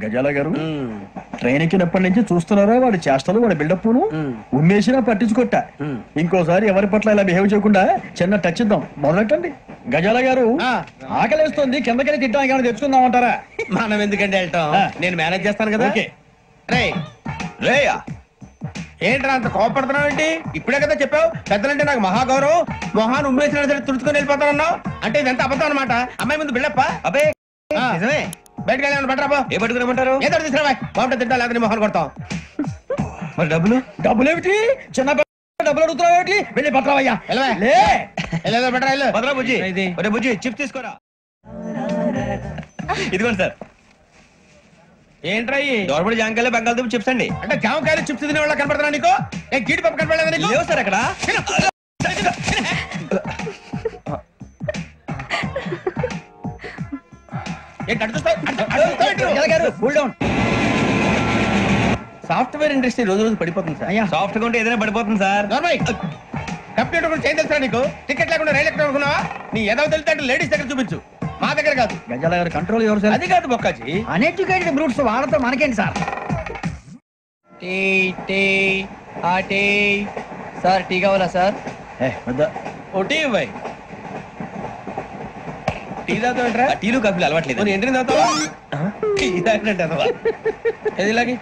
గజాల గారు ట్రైన్ ఎక్కినప్పటి నుంచి చూస్తున్నారా వాడి చేష్టలు వాడి బిల్డప్ను ఉమ్మేసినా పట్టించుకొట్టా ఇంకోసారి ఎవరి పట్ల ఇలా బిహేవ్ చేయకుండా చిన్న టచ్ ఇద్దాం మొదలెట్టండి గజాల గారు ఆకలేస్తుంది కిందకెళ్ళి తిట్టడానికి ఏమైనా తెచ్చుకుందామంటారా మనం ఎందుకంటే వెళ్తాం నేను మేనేజ్ చేస్తాను కదా ఏంట్రా అంత కోపడుతున్నావు ఏంటి ఇప్పుడే కదా చెప్పావు పెద్దలంటే నాకు మహాగౌరవం మొహాన్ని ఉమ్మేసిన సరే తుడుచుకొని వెళ్ళిపోతానన్నావు అంటే ఇదంతా అబద్ధం అనమాట అమ్మాయి ముందు బిళ్ళప్ప అబ్బే నిజమే బయటకు వెళ్ళాను పట్టరాబో ఏ పట్టుకురమ్మంటారు ఏదో తీసుకురా బాగుంటే తింటా లేదా మొహాన్ని కొడతాం మరి డబ్బులు డబ్బులు ఏమిటి చిన్న డబ్బులు అడుగుతున్నావు ఏమిటి వెళ్ళి పట్టరావయ్యా భద్రా బుజ్జి ఒరే బుజ్జి చిప్స్ తీసుకోరా ఇదిగోండి సార్ ఏంట్రా దోరబడి జాంకాయలు బంగాళదుంప చిప్స్ అండి అంటే జామకాయలు చిప్స్ తినే వాళ్ళ కనపడుతున్నా నీకు జీడి పప్పు కనపడలేదా నీకు లేవు సార్ అక్కడ సాఫ్ట్వేర్ ఇండస్ట్రీ రోజు రోజు పడిపోతుంది సార్ సాఫ్ట్ గా ఉంటే ఏదైనా పడిపోతుంది సార్ కంప్యూటర్ గురించి ఏం తెలుసా నీకు టికెట్ లేకుండా రైలు ఎక్కడ అనుకున్నావా నీ ఏదో తెలితే లేడీస్ దగ్గర చూపించు మా దగ్గర కాదు గజాల గారు కంట్రోల్ ఎవరు సార్ అది కాదు బొక్కాజీ అన్ఎడ్యుకేటెడ్ బ్రూట్స్ వాళ్ళతో మనకేంటి సార్ సార్ టీ కావాలా సార్ ఓ టీ ఇవ్వాయి టీ తాగుతావేంట్రా టీలు కాఫీలు అలవాట్లేదు ఎంట్రీ తాగుతావా టీ తాగినట్టు అదవా ఏది ఇలాగే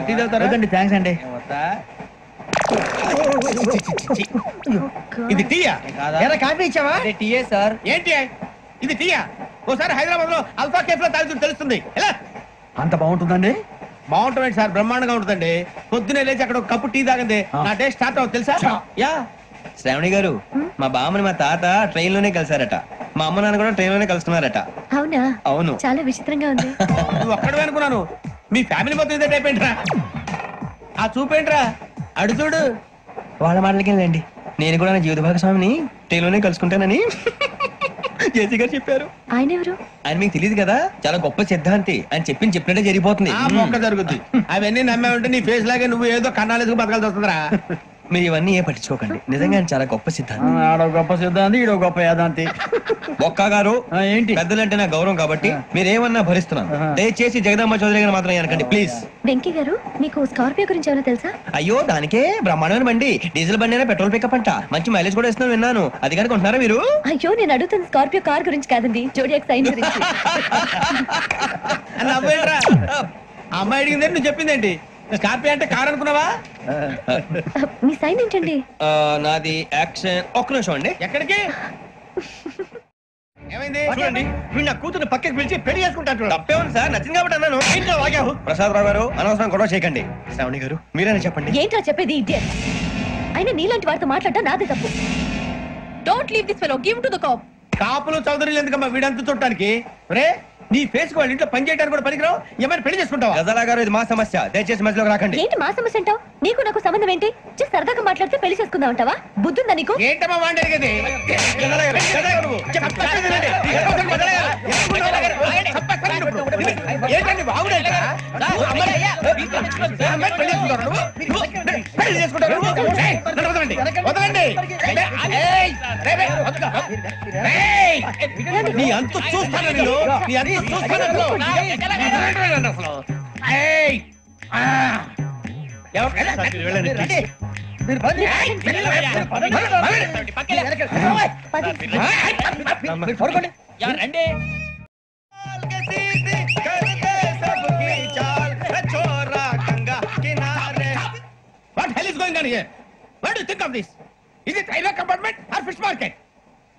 టీ తాగుతారా థ్యాంక్స్ అండి ఇది టీయా కాఫీ ఇచ్చావా టీయే సార్ ఏంటి ఇది టీయా ఓసారి హైదరాబాద్ లో అల్ఫా కేఫ్ లో తాగుతూ తెలుస్తుంది ఎలా అంత బాగుంటుందండి బాగుంటుంది సార్ బ్రహ్మాండంగా ఉంటుందండి పొద్దునే లేచి అక్కడ ఒక కప్పు టీ తాగింది నా డే స్టార్ట్ అవుతుంది తెలుసా యా శ్రావణి గారు మా బామ్మని మా తాత ట్రైన్ లోనే కలిసారట మా అమ్మ నాన్న కూడా ట్రైన్ లోనే కలుస్తున్నారట అవునా అవును చాలా విచిత్రంగా ఉంది నువ్వు ఒక్కడే అనుకున్నాను మీ ఫ్యామిలీ మొత్తం ఇదే టైప్ ఏంట్రా ఆ చూపేంట్రా అడు చూడు వాళ్ళ మాటలకేండి నేను కూడా నా జీవిత భాగస్వామిని ట్రైన్ లోనే కలుసుకుంటానని జేసీ గారు చెప్పారు ఆయన ఎవరు ఆయన మీకు తెలియదు కదా చాలా గొప్ప సిద్ధాంతి అని చెప్పినట్టే జరిగిపోతుంది ఆ మొక్క జరుగుద్ది అవన్నీ నమ్మే ఉంటే నీ ఫేస్ లాగే నువ్వు ఏదో కన్నాలేసుకు బతకాల్సి వస్తుందిరా మీరు ఇవన్నీ ఏ పట్టించుకోకండి నిజంగా ఆయన చాలా గొప్ప సిద్ధాంతి ఆడో గొప్ప సిద్ధాంతి ఈడో గొప్ప యాదాంతి బొక్క గారు ఏంటి పెద్దలంటే నా గౌరవం కాబట్టి మీరేమన్నా భరిస్తున్నాను దయచేసి జగదమ్మ చౌదరి గారు మాత్రం అనకండి ప్లీజ్ వెంకీ గారు మీకు స్కార్పియో గురించి ఏమైనా తెలుసా అయ్యో దానికే బ్రహ్మాండమైన బండి డీజిల్ బండి అయినా పెట్రోల్ పికప్ అంట మంచి మైలేజ్ కూడా ఇస్తున్నాను విన్నాను అది కానీ కొంటున్నారా మీరు అయ్యో నేను అడుగుతుంది స్కార్పియో కార్ గురించి కాదండి జోడియాక్ సైన్ గురించి అమ్మాయి అడిగింది నువ్వు చెప్పిందేంటి స్కార్పియో అంటే కార్ అనుకున్నావా మీ సైన్ ఏంటండి నాది యాక్షన్ ఒక్క నిమిషం అండి ఎక్కడికి ఏమైంది చూడండి వీడు నా కూతురు పక్కకి పిలిచి పెళ్లి చేసుకుంటాను తప్పే ఉంది సార్ నచ్చింది కాబట్టి అన్నాను ఇంట్లో వాగావు ప్రసాద్ రావు గారు అనవసరం గొడవ చేయకండి శ్రావణి గారు మీరైనా చెప్పండి ఏంట్రా చెప్పేది ఇడియట్ అయినా నీలాంటి వారితో మాట్లాడటం నాదే తప్పు don't leave this fellow give to the cop కాపులు చౌదరులు ఎందుకమ్మా వీడంతా చూడటానికి రే నీ ఫేస్ కు వాళ్ళ ఇంట్లో పని చేయడానికి కూడా పనికిరావు ఏమైనా పెళ్లి చేసుకుంటావా గజాలా గారు ఇది మా సమస్య దయచేసి మధ్యలోకి రాకండి ఏంటి మా సమస్య అంటావు నీకు నాకు సంబంధం ఏంటి జస్ట్ సరదాగా మాట్లాడితే పెళ్లి చేసుకుందాం అంటావా బుద్ధుందా నీకు ఏంటమ్మా వాడి అడిగేది ఏంటండి బాగుండే పెళ్లి చేసుకుంటారు నీ అంత చూస్తాను నేను నీ అంత చూస్తాను What hell is going on here? What do you think of this? Is it railway compartment or fish market?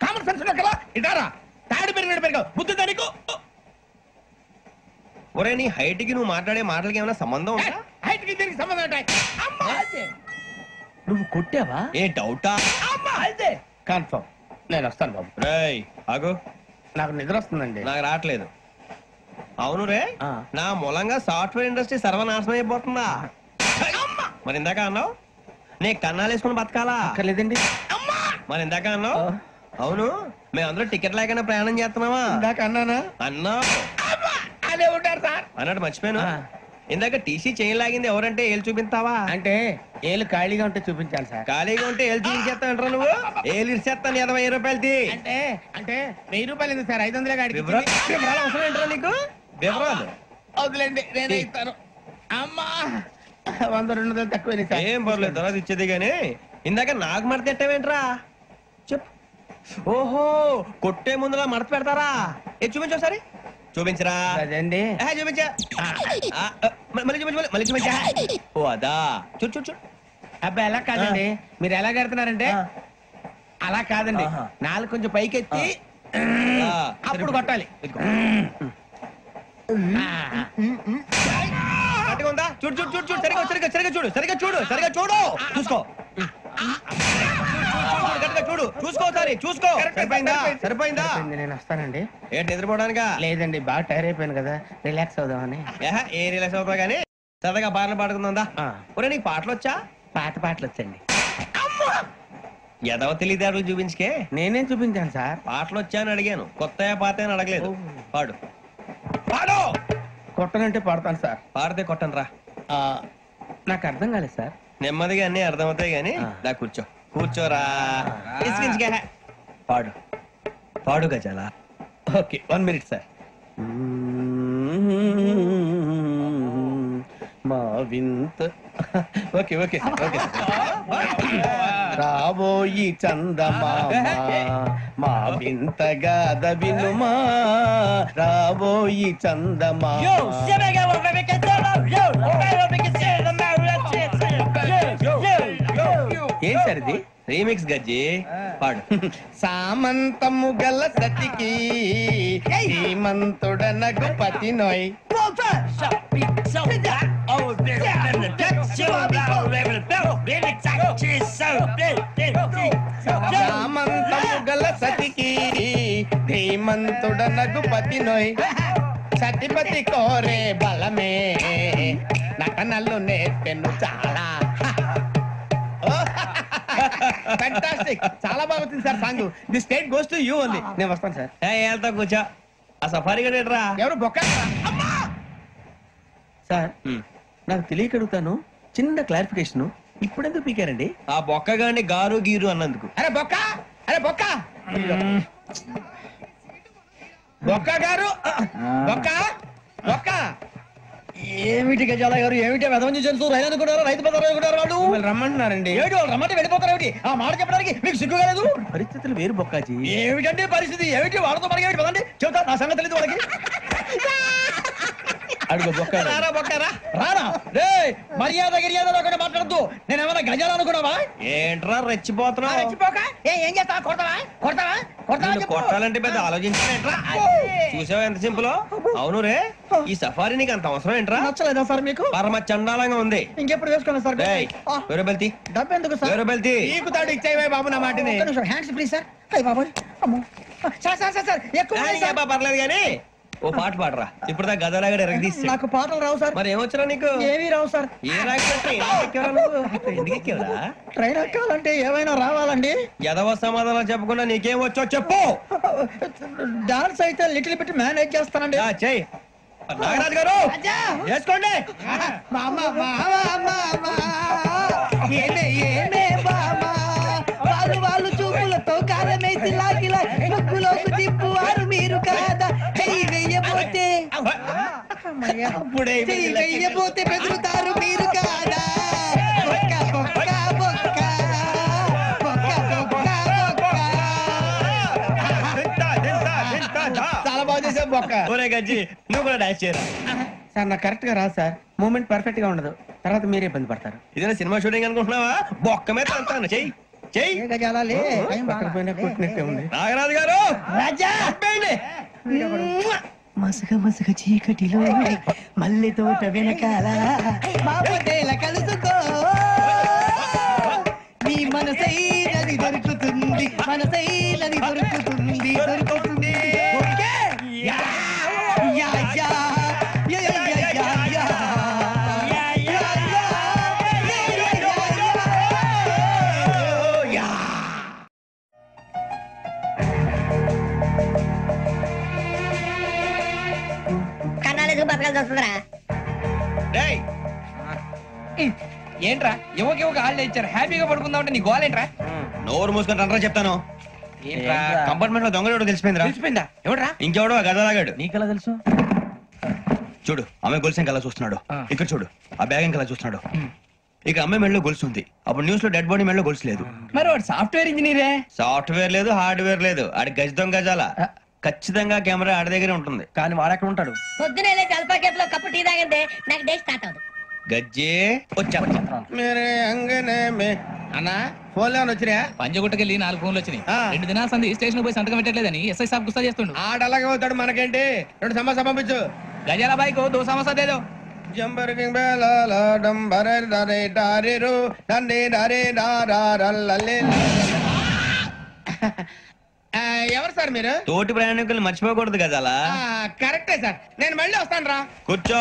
Common sense ఉన్న కదా ఇదారా తాడి పెరిగాడు బుద్ధి దానికి ఒరే నీ హైట్ కి నువ్వు మాట్లాడే మాటలకి ఏమైనా సంబంధం ఉందా హైట్ కి దీనికి సంబంధం ఉంటాయి అమ్మా నువ్వు కొట్టావా ఏ డౌటా అమ్మా అయితే కన్ఫర్మ్ నేను వస్తాను బాబు రేయ్ ఆగు నాకు నిద్ర వస్తుందండి నాకు రావట్లేదు అవును రే నా మూలంగా సాఫ్ట్వేర్ ఇండస్ట్రీ సర్వనాశనం అయిపోతుందా మరి ఇందాక అన్నావు నీ కన్నాలు వేసుకుని బతకాలా లేదండి మరి ఇందాక అన్నావు అవును మేమందరూ టికెట్ లేకుండా ప్రయాణం చేస్తున్నావా ఇందాక అన్నానా అన్నా అదే ఉంటారు సార్ అన్నట్టు మర్చిపోయాను ఇందాక టీసీ చేయి లాగింది ఎవరంటే ఏళ్ళు చూపిస్తావా అంటే ఏళ్ళు ఖాళీగా ఉంటే చూపించాలి సార్ ఖాళీగా ఉంటే ఏళ్ళు చూపించేస్తానంటారా నువ్వు ఏళ్ళు ఇచ్చేస్తాను 20 రూపాయలది అంటే 1000 రూపాయలు ఎందుకు సార్ 500 వివరాలు అవసరం ఏంటరా నీకు వివరాలు వదిలేండి నేనే ఇస్తాను. అమ్మా 100-200 తక్కువ. ఏం పర్లేదు తర్వాత ఇచ్చేది గానీ ఇందాక నాకు మడత ఎట్టవేంట్రా చెప్పు. ఓహో కొట్టే ముందులా మడత పెడతారా? చూపించు ఒకసారి. చూపించరా. అదండి చూపించా. మళ్ళీ చూపించు, మళ్ళీ చూపించా. ఓ అదా. చూడు చూడు చూడు. అబ్బాయి ఎలా కాదండి, మీరు ఎలా కడుతున్నారంటే అలా కాదండి, నాలుగు కొంచెం పైకెత్తి అప్పుడు కొట్టాలి. గట్టిగా ఉందా? చూడు చూడు చూడు చూడు. సరిగా సరిగా సరిగా చూడు, సరిగా చూడు, సరిగా చూడు. చూసుకో గట్టిగా చూడు, చూసుకో ఒకసారి చూసుకో. సరిపోయిందా? సరిపోయిందా? నేను వస్తానండి. ఏంటి నిద్రపోవడానికా? లేదండి, బాగా టైర్ అయిపోయాను కదా, రిలాక్స్ అవుదామని. ఏ రిలాక్స్ అవుతావు కానీ సరదాగా పాటలు పాడుకుందా? ఒరే నీకు పాటలు వచ్చా? పాత పాటలు వచ్చండి. ఎదవ తెలివితేటలు చూపించుకే. నేనేం చూపించాను సార్? పాటలు వచ్చా అని అడిగాను, కొత్త పాత అని అడగలేదు. పాడు పాడు. కొట్టనంటే పడతాను సార్. పాడితే కొట్టను రా. నాకు అర్థం కాలేదు సార్. నెమ్మదిగా అన్ని అర్థమవుతాయి గానీ దా కూర్చో. కూర్చోరా. పాడు పాడు గజాల. Okay 1 minute sir. మా వింత. ఓకే ఓకే సార్, ఓకే రాబోయి చందమామ మా వింతగా దవినుమా, రాబోయి చందమామ. ఏం సార్ ఇది? రీమిక్స్ గజ్జి. పాడు. సామంతము గల సతికి శ్రీమంతుడనగు పతి నోయ్. సామంతము గల సతికి ధీమంతుడనగు పతి నోయ్. సతిపతి కోరే బలమే నటనలు నేర్పెను చాలా. ఫ్యాంటాస్టిక్, చాలా బాగా వచ్చింది sir song. The state goes to you only. నేను వస్తాను సార్. వెళ్తా కూర్చో. ఆ సఫారీ గడేట్రా. ఎవరు బొక్క సార్? నాకు తెలియక అడుగుతాను, చిన్న క్లారిఫికేషన్. ఇప్పుడెందుకు పీకారండి? ఆ బొక్కగాని గారు గీరు అన్నందుకు. అరే బొక్క, అరే బొక్క, బొక్క గారు, బొక్క బొక్క. ఏమిటి గజాల గారు, ఏమిటి వెదవని జంతువు రైలు అనుకున్నారా? రైతు బజార్ అనుకున్నారు వాళ్ళు. మిమ్మల్ని రమ్మంటున్నారండి. ఏమిటి వాళ్ళు రమ్మంటే వెళ్ళిపోతారు? ఏమిటి ఆ మాట చెప్పడానికి మీకు సిగ్గు కాలేదు? పరిస్థితులు వేరు బొక్కాజీ. ఏమిటంటే పరిస్థితి ఏమిటి? వాళ్ళతో మనకి ఏమిటి పదండి, చెబుతా. నా సంగతి తెలియదు వాళ్ళకి. అడుగు బొక్క. రారా బొక్కరా. రానా రే, మర్యాద గిర్యాద లేకుండా మాట్లాడద్దు. నేనేమన్నా గజాలు అనుకున్నావా? ఏంట్రా రెచ్చిపోతున్నావు? ఏం చేస్తా? కొడతావా కొడతావా కొడతావా చెప్పు. కొట్టాలంటే పెద్ద ఆలోచించానేట్రా. చూసావా ఎంత సింపుల్. అవును రే, ఈ సఫారీ నీకు అంత అవసరం ఏంట్రా? నచ్చలేదా సార్ మీకు? పరమ చండాలంగా ఉంది. ఇంకెప్పుడు వేసుకోండి సార్. వేరే బెల్తి, డబ్బు ఎందుకు సార్? వేరే బెల్తి. నీకు తాడు ఇచ్చేవే బాబు నా మాటని. Hands please sir. అయ్యి బాబు అమ్మో సార్ సార్ సార్ సార్ ఎక్కువ ఉన్నాయి సార్. పర్లేదు కానీ ఓ పాట పాడరా. ఇప్పుడు దా గదలాగడ ఎరగదీసి. నాకు పాటలు రావు సార్. మరి ఏమొచ్చరా నీకు? ఏమీ రావు సార్. ఏ రాకపోతే ఎందుకు ఎక్కేవరా? ట్రైన్ ఎక్కాలంటే ఏమైనా రావాలండి. ఎదవ సమాధానం చెప్పకుండా నీకేం వచ్చో చెప్పు. డాన్స్ అయితే లిటిల్ బిట్ మేనేజ్ చేస్తానండి. చెయ్యి. నాగరాజు గారు చేసుకోండి. వాళ్ళు చూపులతో కారమేసి లాగిలా ముక్కులోకి తిప్పువారు మీరు కాదా? చెయ్యి వెయ్యబోతే చెయ్యి వెయ్యబోతే బెదురుతారు మీరు కాదా? బొక్క బొక్క బొక్క బొక్క బొక్క. చాలా బాగా చేసావు బొక్క. ఒరే గజ్జి నువ్వు కూడా డాన్స్ చేయరా. సార్ నాకు కరెక్ట్ గా రాదు సార్. మూమెంట్ పర్ఫెక్ట్ గా ఉండదు, తర్వాత మీరే ఇబ్బంది పడతారు. ఇదేనా సినిమా షూటింగ్ అనుకుంటున్నావా? బొక్క మీద అంటాను. చెయ్యి చెయ్యి. కొట్టినట్టే ఉంది. నాగరాజు గారు రాజా మసగ మసగ చీకటిలో మల్లె తోట వెనకాల బాబుదేల కలుసుకో, నీ మనసైనది దొరుకుతుంది, మనసైనది దొరుకుతుంది దొరుకుతుంది. Yeah yeah yeah yeah yeah yeah yeah. డేయ్ ఏంట్రా యువకి ఒక హాలిడే ఇచ్చారు, హ్యాపీగా పడుకుందాం అంటే నీ గోల్ ఏంట్రా? నోరు మూసుకొని రండ్రా చెప్తాను. ఏంట్రా కంపార్ట్మెంట్ లో దొంగడు తెలిసిపోయిందిరా. తెలిసిపోయిందా? ఎవడ్రా? ఇంకెవడో గదలాగాడు. నీకెలా తెలుసు? చూడు అమ్మాయి గొలుసు ఇంకలా చూస్తున్నాడు. ఇక్కడ చూడు ఆ బ్యాగ్ ఇంకలా చూస్తున్నాడు. ఇక అమ్మాయి మెడలో గొలుసు ఉంది. అప్పుడు న్యూస్ లో డెడ్ బాడీ మెడలో గొలుసు లేదు. మరి వాడు సాఫ్ట్వేర్ ఇంజనీరే. సాఫ్ట్వేర్ లేదు, హార్డ్వేర్ లేదు. ఆడి గజ దొంగ గజాల. ఖచ్చితంగా కెమెరా ఆడి దగ్గరే ఉంటుంది. కానీ వాడెక్కడ ఉంటాడు? పొద్దునే జలపా కేఫ్లో కప్పు టీ తాగిందే నాకు డే స్టార్ట్ అవుతుంది. గజ్జే వచ్చా మీరే అంగనే మే అన్నా ఫోన్ లో వచ్చినా పంజగుట్టకెళ్ళి 4 ఫోన్లు వచ్చినాయి. 2 దినాల సంది స్టేషన్ పోయి సంతకం పెట్టలేదని ఎస్ఐ సాబ్ గుస్తా చేస్తుండు. ఆడలాగే పోతాడు మనకేంటి. 2 సమస్య పంపించు. గజాల బైక్ 2 సమస్య దేదో. జంబరకింగ్ బేలాల డంబరే డరే డారిరు డండే డరే డారల్లలే. ఎవరు సార్ మీరు? తోటి ప్రయాణికులు మర్చిపోకూడదు గజాల. కరెక్టే సార్, నేను మళ్ళీ వస్తాను రా. కూర్చో.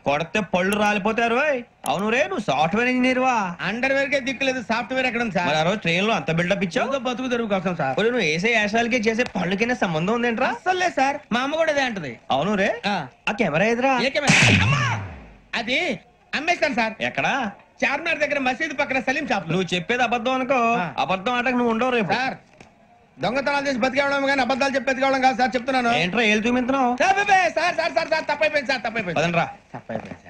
కొడితే పళ్ళు రాలిపోతారు. అవును రే, నువ్వు సాఫ్ట్వేర్ ఇంజనీర్ వా? అండర్వేర్ కే దిక్కులేదు, సాఫ్ట్వేర్ ఎక్కడ ఉంది సార్? మరి ఆ రోజు ట్రైన్ లో అంత బిల్డప్ ఇచ్చావు. బతుకు తెరువు కోసం సార్. ఒరేయ్, నువ్వు వేసే యాశాలకి చేసే పళ్ళకైనా సంబంధం ఉందేంట్రా? అస్సలు లేదు సార్, మా అమ్మ కూడా అదే అంటది. అవును రే, ఆ కెమెరా ఎదురా అది అమ్మేస్తాను సార్. ఎక్కడా? చార్మినార్ దగ్గర మసీదు పక్కన సలీం షాప్. నువ్వు చెప్పేది అబద్ధం అనుకో. అబద్ధం ఆటకు నువ్వు ఉండవు రేపు. సార్ దొంగతనాలు చేసి బతికేవడం కానీ అబద్ధాలు చెప్పి బతికేవడం కాదు సార్, చెప్తున్నాను. ఏంట్రా ఏళ్ళు చూపించినావు? సార్ సార్ సార్ సార్ తప్పైపోయింది సార్, తప్పైపోయింది. పదండ్రా. తప్పైపోయింది సార్.